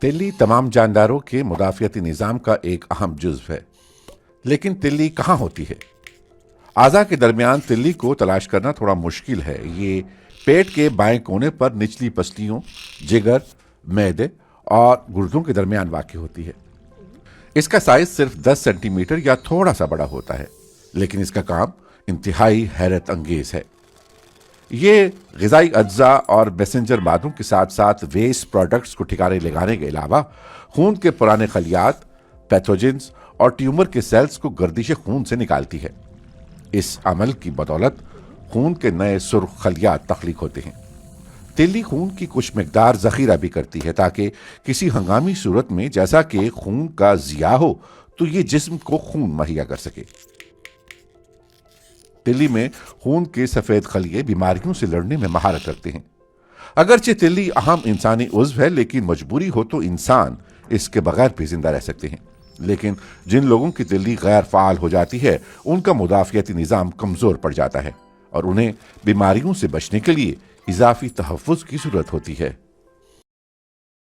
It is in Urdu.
تلی تمام جانداروں کے مدافعتی نظام کا ایک اہم جزو ہے، لیکن تلی کہاں ہوتی ہے؟ اعضاء کے درمیان تلی کو تلاش کرنا تھوڑا مشکل ہے۔ یہ پیٹ کے بائیں کونے پر نچلی پسلیوں، جگر، معدے اور گردوں کے درمیان واقع ہوتی ہے۔ اس کا سائز صرف 10 سینٹی میٹر یا تھوڑا سا بڑا ہوتا ہے، لیکن اس کا کام انتہائی حیرت انگیز ہے۔ یہ غذائی اجزاء اور میسنجر مادوں کے ساتھ ساتھ ویسٹ پروڈکٹس کو ٹھکانے لگانے کے علاوہ خون کے پرانے خلیات، پیتھوجنز اور ٹیومر کے سیلز کو گردش خون سے نکالتی ہے۔ اس عمل کی بدولت خون کے نئے سرخ خلیات تخلیق ہوتے ہیں۔ تیلی خون کی کچھ مقدار ذخیرہ بھی کرتی ہے تاکہ کسی ہنگامی صورت میں جیسا کہ خون کا ضیاع ہو تو یہ جسم کو خون مہیا کر سکے۔ تیلی میں خون کے سفید خلیے بیماریوں سے لڑنے میں مہارت رکھتے ہیں۔ اگرچہ تیلی اہم انسانی عضو ہے، لیکن مجبوری ہو تو انسان اس کے بغیر بھی زندہ رہ سکتے ہیں۔ لیکن جن لوگوں کی تیلی غیر فعال ہو جاتی ہے ان کا مدافعتی نظام کمزور پڑ جاتا ہے اور انہیں بیماریوں سے بچنے کے لیے اضافی تحفظ کی ضرورت ہوتی ہے۔